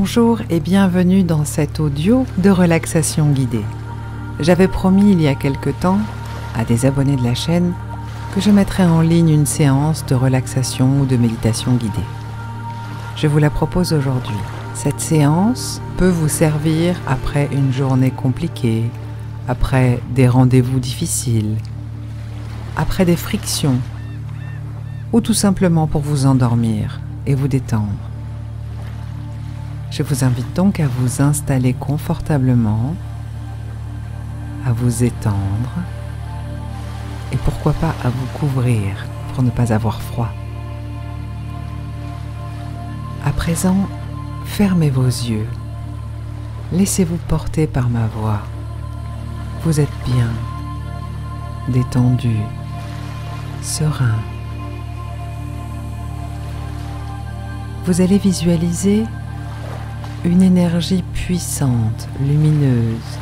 Bonjour et bienvenue dans cet audio de relaxation guidée. J'avais promis il y a quelque temps à des abonnés de la chaîne que je mettrais en ligne une séance de relaxation ou de méditation guidée. Je vous la propose aujourd'hui. Cette séance peut vous servir après une journée compliquée, après des rendez-vous difficiles, après des frictions, ou tout simplement pour vous endormir et vous détendre. Je vous invite donc à vous installer confortablement, à vous étendre et pourquoi pas à vous couvrir pour ne pas avoir froid. À présent, fermez vos yeux, laissez-vous porter par ma voix. Vous êtes bien, détendu, serein. Vous allez visualiser une énergie puissante, lumineuse,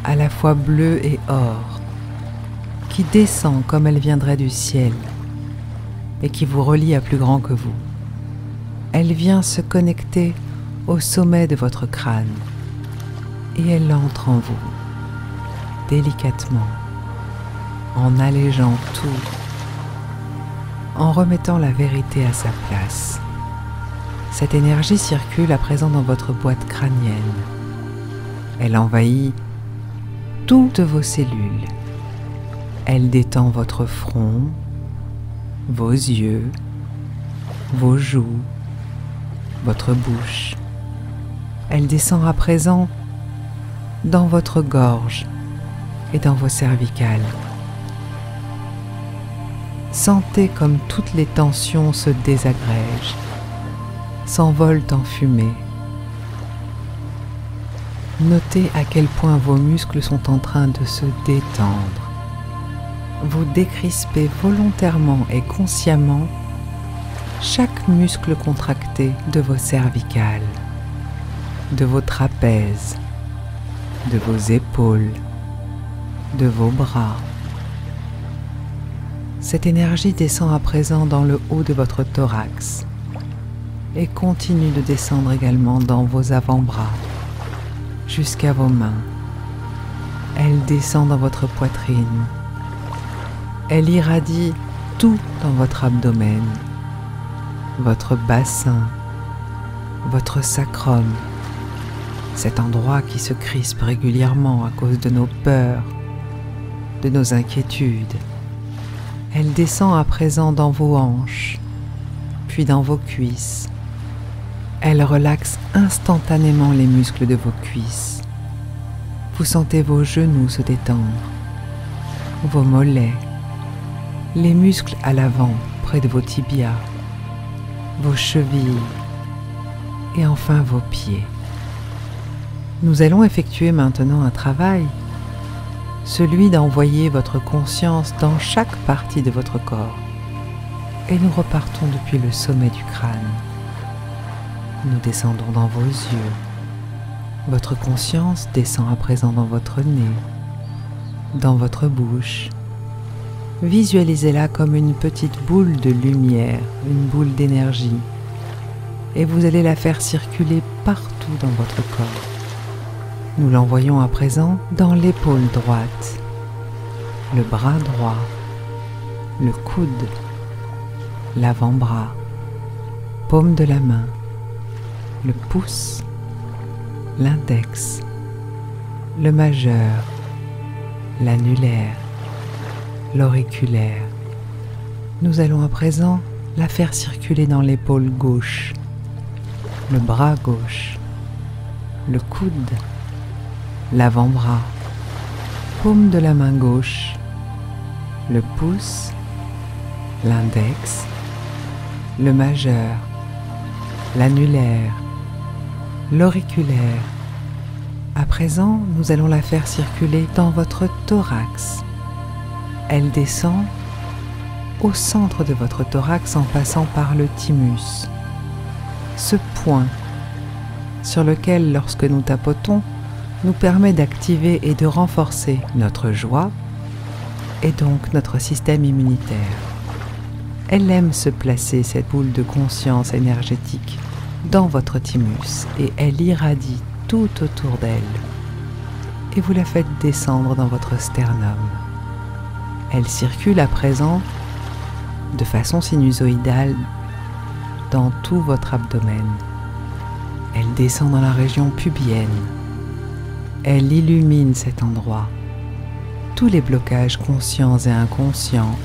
à la fois bleue et or, qui descend comme elle viendrait du ciel et qui vous relie à plus grand que vous. Elle vient se connecter au sommet de votre crâne et elle entre en vous, délicatement, en allégeant tout, en remettant la vérité à sa place. Cette énergie circule à présent dans votre boîte crânienne. Elle envahit toutes vos cellules. Elle détend votre front, vos yeux, vos joues, votre bouche. Elle descend à présent dans votre gorge et dans vos cervicales. Sentez comme toutes les tensions se désagrègent, s'envolent en fumée. Notez à quel point vos muscles sont en train de se détendre. Vous décrispez volontairement et consciemment chaque muscle contracté de vos cervicales, de vos trapèzes, de vos épaules, de vos bras. Cette énergie descend à présent dans le haut de votre thorax et continue de descendre également dans vos avant-bras jusqu'à vos mains. Elle descend dans votre poitrine. Elle irradie tout dans votre abdomen, votre bassin, votre sacrum, cet endroit qui se crispe régulièrement à cause de nos peurs, de nos inquiétudes. Elle descend à présent dans vos hanches, puis dans vos cuisses. Elle relaxe instantanément les muscles de vos cuisses. Vous sentez vos genoux se détendre, vos mollets, les muscles à l'avant près de vos tibias, vos chevilles et enfin vos pieds. Nous allons effectuer maintenant un travail, celui d'envoyer votre conscience dans chaque partie de votre corps. Et nous repartons depuis le sommet du crâne. Nous descendons dans vos yeux. Votre conscience descend à présent dans votre nez, dans votre bouche. Visualisez-la comme une petite boule de lumière, une boule d'énergie. Et vous allez la faire circuler partout dans votre corps. Nous l'envoyons à présent dans l'épaule droite, le bras droit, le coude, l'avant-bras, paume de la main, le pouce, l'index, le majeur, l'annulaire, l'auriculaire. Nous allons à présent la faire circuler dans l'épaule gauche, le bras gauche, le coude, l'avant-bras, paume de la main gauche, le pouce, l'index, le majeur, l'annulaire, l'auriculaire. À présent, nous allons la faire circuler dans votre thorax. Elle descend au centre de votre thorax en passant par le thymus. Ce point sur lequel, lorsque nous tapotons, nous permet d'activer et de renforcer notre joie et donc notre système immunitaire. Elle aime se placer, cette boule de conscience énergétique, dans votre thymus et elle irradie tout autour d'elle. Et vous la faites descendre dans votre sternum. Elle circule à présent de façon sinusoïdale dans tout votre abdomen. Elle descend dans la région pubienne. Elle illumine cet endroit. Tous les blocages conscients et inconscients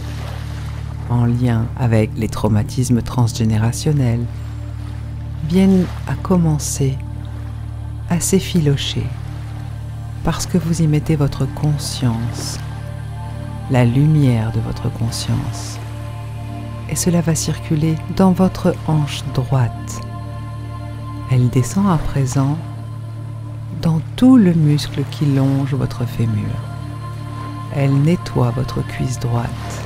en lien avec les traumatismes transgénérationnels viennent à commencer à s'effilocher parce que vous y mettez votre conscience, la lumière de votre conscience. Et cela va circuler dans votre hanche droite. Elle descend à présent dans tout le muscle qui longe votre fémur. Elle nettoie votre cuisse droite.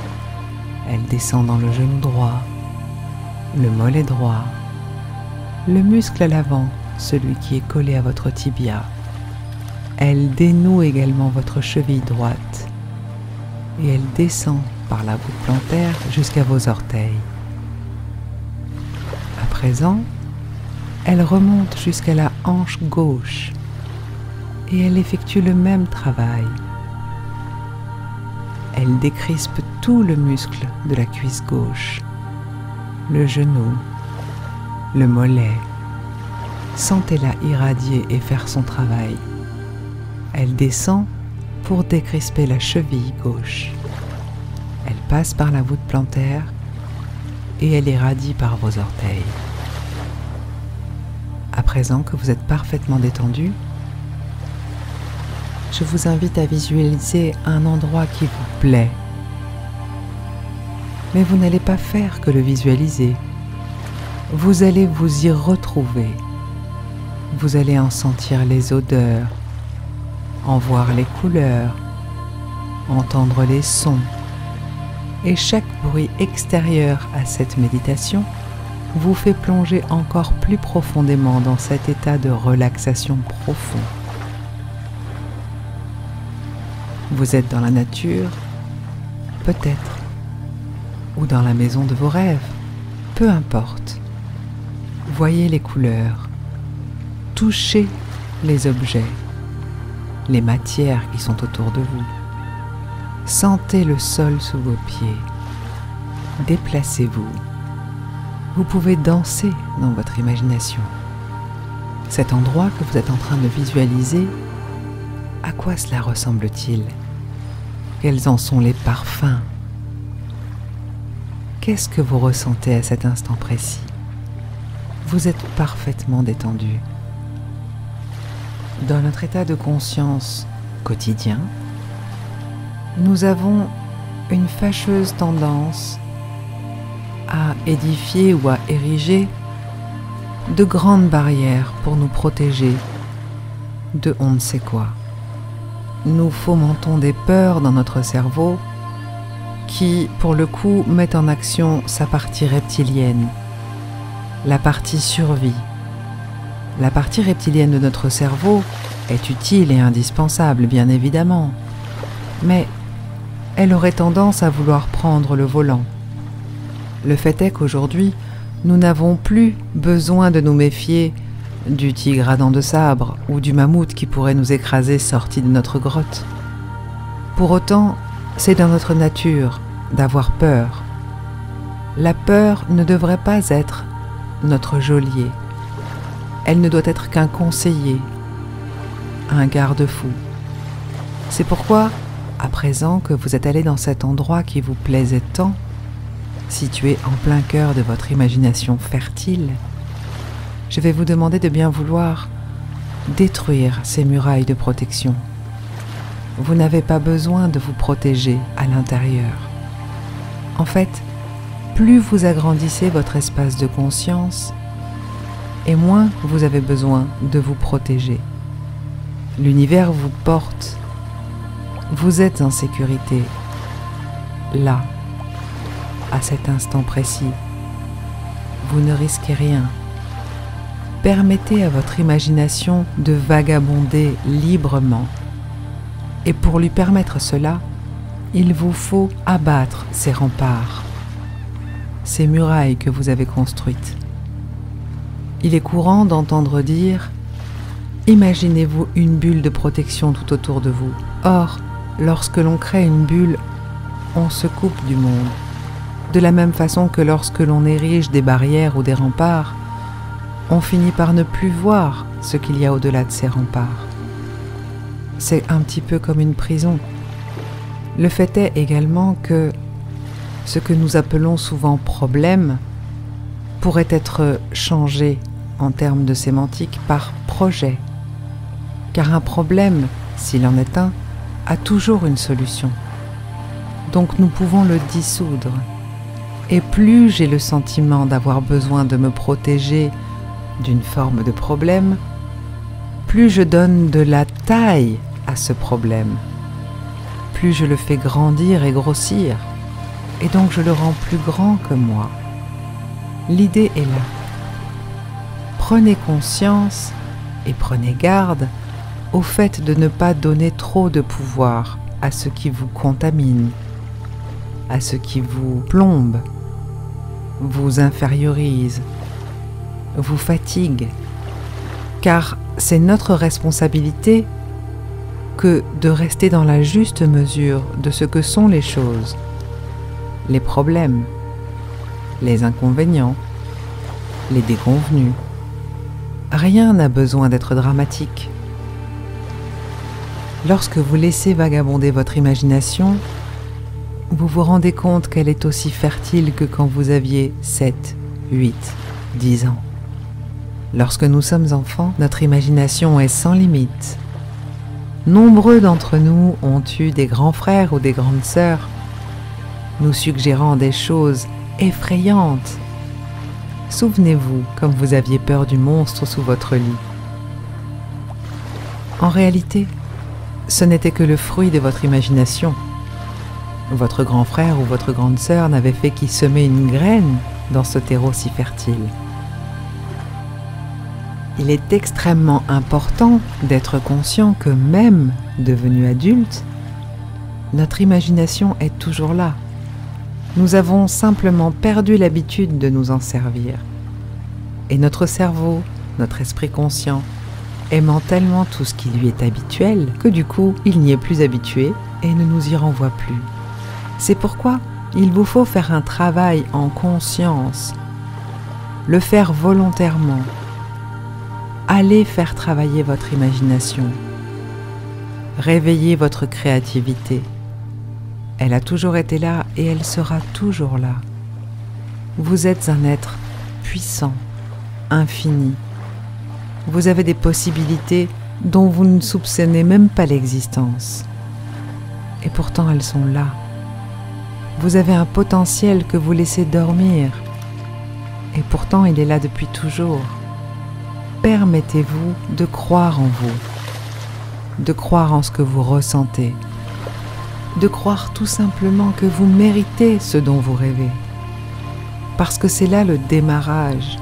Elle descend dans le genou droit, le mollet droit, le muscle à l'avant, celui qui est collé à votre tibia. Elle dénoue également votre cheville droite et elle descend par la voûte plantaire jusqu'à vos orteils. À présent, elle remonte jusqu'à la hanche gauche et elle effectue le même travail. Elle décrispe tout le muscle de la cuisse gauche, le genou, le mollet. Sentez-la irradier et faire son travail. Elle descend pour décrisper la cheville gauche. Elle passe par la voûte plantaire et elle irradie par vos orteils. À présent que vous êtes parfaitement détendu, je vous invite à visualiser un endroit qui vous plaît. Mais vous n'allez pas faire que le visualiser. Vous allez vous y retrouver. Vous allez en sentir les odeurs, en voir les couleurs, entendre les sons. Et chaque bruit extérieur à cette méditation vous fait plonger encore plus profondément dans cet état de relaxation profond. Vous êtes dans la nature, peut-être, ou dans la maison de vos rêves, peu importe. Voyez les couleurs, touchez les objets, les matières qui sont autour de vous. Sentez le sol sous vos pieds. Déplacez-vous. Vous pouvez danser dans votre imagination. Cet endroit que vous êtes en train de visualiser, à quoi cela ressemble-t-il? Quels en sont les parfums? Qu'est-ce que vous ressentez à cet instant précis? Vous êtes parfaitement détendu. Dans notre état de conscience quotidien, nous avons une fâcheuse tendance à édifier ou à ériger de grandes barrières pour nous protéger de on ne sait quoi. Nous fomentons des peurs dans notre cerveau qui, pour le coup, mettent en action sa partie reptilienne, la partie survie. La partie reptilienne de notre cerveau est utile et indispensable, bien évidemment, mais elle aurait tendance à vouloir prendre le volant. Le fait est qu'aujourd'hui, nous n'avons plus besoin de nous méfier du tigre à dents de sabre ou du mammouth qui pourrait nous écraser sorti de notre grotte. Pour autant, c'est dans notre nature d'avoir peur. La peur ne devrait pas être notre geôlier. Elle ne doit être qu'un conseiller, un garde-fou. C'est pourquoi, à présent que vous êtes allé dans cet endroit qui vous plaisait tant, situé en plein cœur de votre imagination fertile, je vais vous demander de bien vouloir détruire ces murailles de protection. Vous n'avez pas besoin de vous protéger à l'intérieur. En fait, plus vous agrandissez votre espace de conscience, et moins vous avez besoin de vous protéger. L'univers vous porte. Vous êtes en sécurité, là, à cet instant précis. Vous ne risquez rien. Permettez à votre imagination de vagabonder librement. Et pour lui permettre cela, il vous faut abattre ces remparts, ces murailles que vous avez construites. Il est courant d'entendre dire « Imaginez-vous une bulle de protection tout autour de vous ». Or, lorsque l'on crée une bulle, on se coupe du monde. De la même façon que lorsque l'on érige des barrières ou des remparts, on finit par ne plus voir ce qu'il y a au-delà de ces remparts. C'est un petit peu comme une prison. Le fait est également que ce que nous appelons souvent problème pourrait être changé en termes de sémantique par projet. Car un problème, s'il en est un, a toujours une solution. Donc nous pouvons le dissoudre. Et plus j'ai le sentiment d'avoir besoin de me protéger d'une forme de problème, plus je donne de la taille à ce problème, plus je le fais grandir et grossir, et donc je le rends plus grand que moi. L'idée est là. Prenez conscience et prenez garde au fait de ne pas donner trop de pouvoir à ce qui vous contamine, à ce qui vous plombe, vous infériorise, vous fatigue, car c'est notre responsabilité que de rester dans la juste mesure de ce que sont les choses, les problèmes, les inconvénients, les déconvenus. Rien n'a besoin d'être dramatique. Lorsque vous laissez vagabonder votre imagination, vous vous rendez compte qu'elle est aussi fertile que quand vous aviez 7, 8, 10 ans. Lorsque nous sommes enfants, notre imagination est sans limite. Nombreux d'entre nous ont eu des grands frères ou des grandes sœurs, nous suggérant des choses effrayantes. Souvenez-vous comme vous aviez peur du monstre sous votre lit. En réalité, ce n'était que le fruit de votre imagination. Votre grand frère ou votre grande sœur n'avait fait qu'y semer une graine dans ce terreau si fertile. Il est extrêmement important d'être conscient que même devenu adulte, notre imagination est toujours là. Nous avons simplement perdu l'habitude de nous en servir. Et notre cerveau, notre esprit conscient, aimant tellement tout ce qui lui est habituel, que du coup, il n'y est plus habitué et ne nous y renvoie plus. C'est pourquoi il vous faut faire un travail en conscience, le faire volontairement. Allez faire travailler votre imagination. Réveillez votre créativité. Elle a toujours été là et elle sera toujours là. Vous êtes un être puissant, infini. Vous avez des possibilités dont vous ne soupçonnez même pas l'existence. Et pourtant elles sont là. Vous avez un potentiel que vous laissez dormir. Et pourtant il est là depuis toujours. Permettez-vous de croire en vous, de croire en ce que vous ressentez, de croire tout simplement que vous méritez ce dont vous rêvez. Parce que c'est là le démarrage,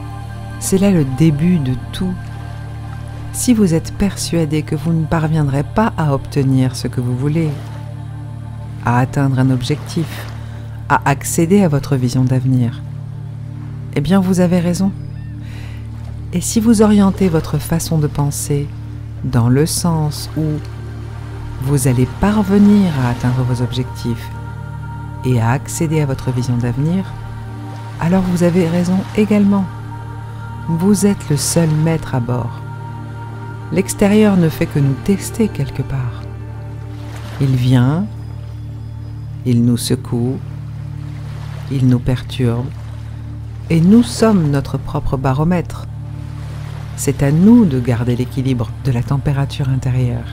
c'est là le début de tout. Si vous êtes persuadé que vous ne parviendrez pas à obtenir ce que vous voulez, à atteindre un objectif, à accéder à votre vision d'avenir, eh bien vous avez raison. Et si vous orientez votre façon de penser dans le sens où vous allez parvenir à atteindre vos objectifs et à accéder à votre vision d'avenir, alors vous avez raison également. Vous êtes le seul maître à bord. L'extérieur ne fait que nous tester quelque part. Il vient, il nous secoue, il nous perturbe, et nous sommes notre propre baromètre. C'est à nous de garder l'équilibre de la température intérieure.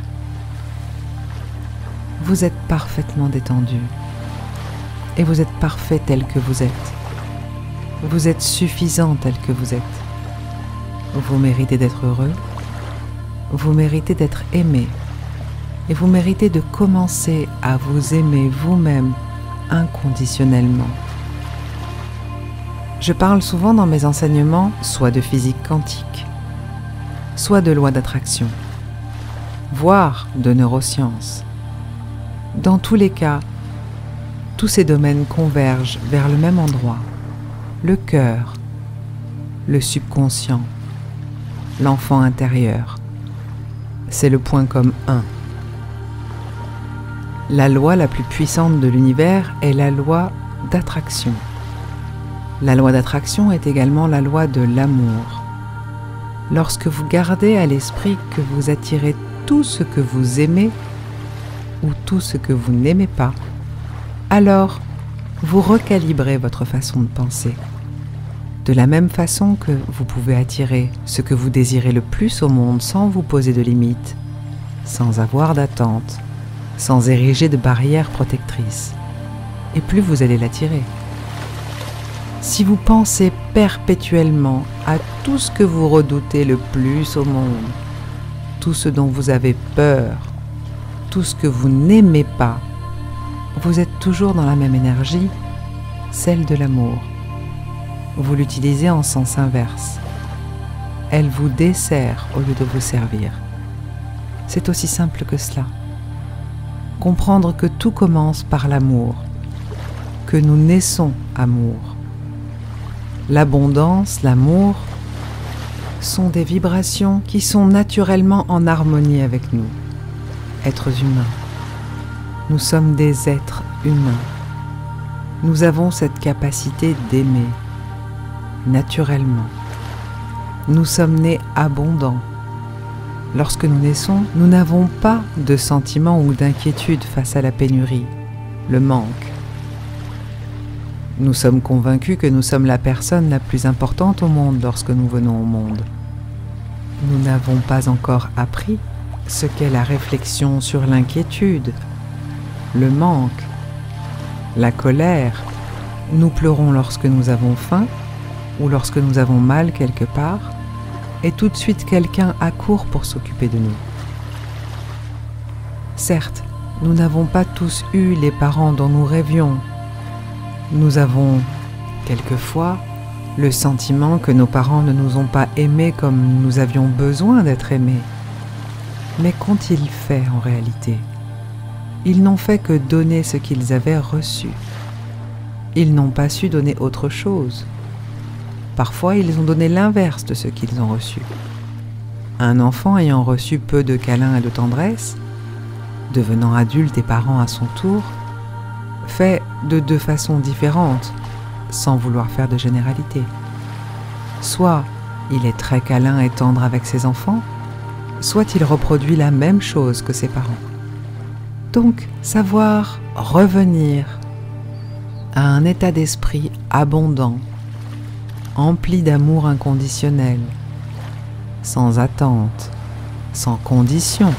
Vous êtes parfaitement détendu. Et vous êtes parfait tel que vous êtes. Vous êtes suffisant tel que vous êtes. Vous méritez d'être heureux. Vous méritez d'être aimé. Et vous méritez de commencer à vous aimer vous-même inconditionnellement. Je parle souvent dans mes enseignements soit de physique quantique, soit de loi d'attraction, voire de neurosciences. Dans tous les cas, tous ces domaines convergent vers le même endroit, le cœur, le subconscient, l'enfant intérieur. C'est le point commun 1. La loi la plus puissante de l'univers est la loi d'attraction. La loi d'attraction est également la loi de l'amour. Lorsque vous gardez à l'esprit que vous attirez tout ce que vous aimez ou tout ce que vous n'aimez pas, alors vous recalibrez votre façon de penser. De la même façon que vous pouvez attirer ce que vous désirez le plus au monde sans vous poser de limites, sans avoir d'attente, sans ériger de barrières protectrices. Et plus vous allez l'attirer. Si vous pensez perpétuellement à tout ce que vous redoutez le plus au monde, tout ce dont vous avez peur, tout ce que vous n'aimez pas, vous êtes toujours dans la même énergie, celle de l'amour. Vous l'utilisez en sens inverse. Elle vous dessert au lieu de vous servir. C'est aussi simple que cela. Comprendre que tout commence par l'amour, que nous naissons amour. L'abondance, l'amour, sont des vibrations qui sont naturellement en harmonie avec nous, êtres humains. Nous sommes des êtres humains. Nous avons cette capacité d'aimer, naturellement. Nous sommes nés abondants. Lorsque nous naissons, nous n'avons pas de sentiments ou d'inquiétude face à la pénurie, le manque. Nous sommes convaincus que nous sommes la personne la plus importante au monde lorsque nous venons au monde. Nous n'avons pas encore appris ce qu'est la réflexion sur l'inquiétude, le manque, la colère. Nous pleurons lorsque nous avons faim ou lorsque nous avons mal quelque part, et tout de suite quelqu'un accourt pour s'occuper de nous. Certes, nous n'avons pas tous eu les parents dont nous rêvions. Nous avons, quelquefois, le sentiment que nos parents ne nous ont pas aimés comme nous avions besoin d'être aimés. Mais qu'ont-ils fait en réalité? Ils n'ont fait que donner ce qu'ils avaient reçu. Ils n'ont pas su donner autre chose. Parfois, ils ont donné l'inverse de ce qu'ils ont reçu. Un enfant ayant reçu peu de câlins et de tendresse, devenant adulte et parent à son tour, fait de deux façons différentes, sans vouloir faire de généralité. Soit il est très câlin et tendre avec ses enfants, soit il reproduit la même chose que ses parents. Donc, savoir revenir à un état d'esprit abondant, empli d'amour inconditionnel, sans attente, sans condition,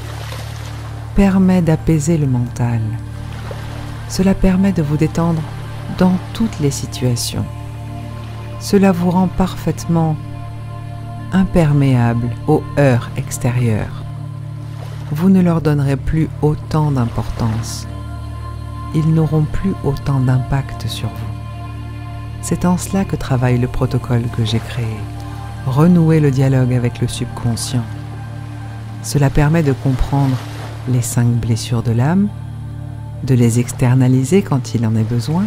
permet d'apaiser le mental. Cela permet de vous détendre dans toutes les situations. Cela vous rend parfaitement imperméable aux heurts extérieurs. Vous ne leur donnerez plus autant d'importance. Ils n'auront plus autant d'impact sur vous. C'est en cela que travaille le protocole que j'ai créé. Renouer le dialogue avec le subconscient. Cela permet de comprendre les 5 blessures de l'âme, de les externaliser quand il en est besoin,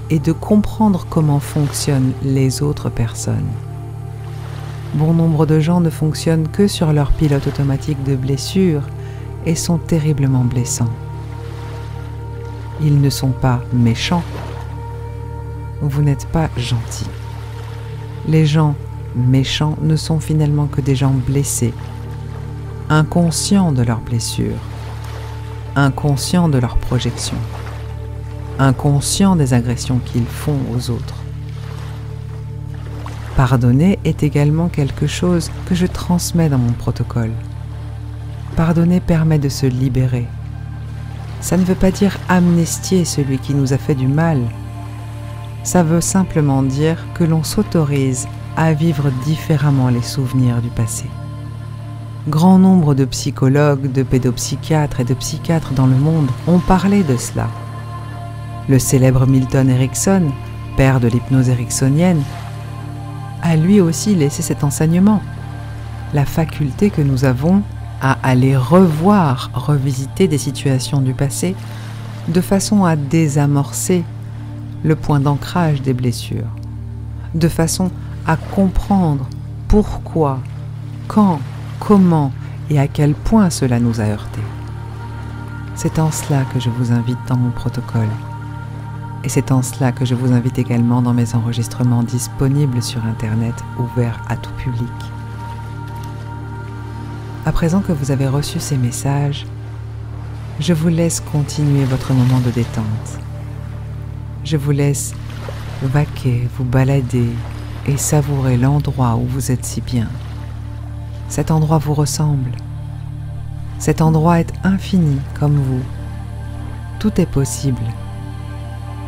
et de comprendre comment fonctionnent les autres personnes. Bon nombre de gens ne fonctionnent que sur leur pilote automatique de blessures et sont terriblement blessants. Ils ne sont pas méchants. Vous n'êtes pas gentil. Les gens méchants ne sont finalement que des gens blessés, inconscients de leurs blessures, inconscients de leurs projections, inconscients des agressions qu'ils font aux autres. Pardonner est également quelque chose que je transmets dans mon protocole. Pardonner permet de se libérer. Ça ne veut pas dire amnistier celui qui nous a fait du mal. Ça veut simplement dire que l'on s'autorise à vivre différemment les souvenirs du passé. Grand nombre de psychologues, de pédopsychiatres et de psychiatres dans le monde ont parlé de cela. Le célèbre Milton Erickson, père de l'hypnose ericksonienne, a lui aussi laissé cet enseignement. La faculté que nous avons à aller revoir, revisiter des situations du passé de façon à désamorcer le point d'ancrage des blessures, de façon à comprendre pourquoi, quand, comment et à quel point cela nous a heurtés. C'est en cela que je vous invite dans mon protocole. Et c'est en cela que je vous invite également dans mes enregistrements disponibles sur Internet, ouverts à tout public. À présent que vous avez reçu ces messages, je vous laisse continuer votre moment de détente. Je vous laisse vaquer, vous balader et savourer l'endroit où vous êtes si bien. Cet endroit vous ressemble. Cet endroit est infini comme vous. Tout est possible.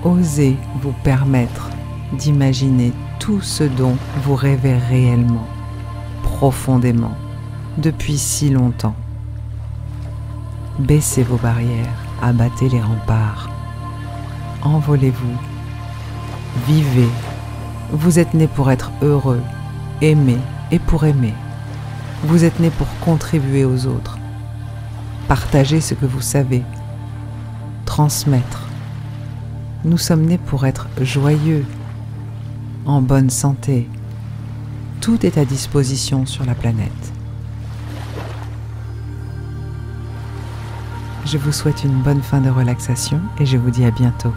Osez vous permettre d'imaginer tout ce dont vous rêvez réellement, profondément, depuis si longtemps. Baissez vos barrières, abattez les remparts. Envolez-vous. Vivez. Vous êtes né pour être heureux, aimer et pour aimer. Vous êtes né pour contribuer aux autres. Partager ce que vous savez. Transmettre. Nous sommes nés pour être joyeux, en bonne santé. Tout est à disposition sur la planète. Je vous souhaite une bonne fin de relaxation et je vous dis à bientôt.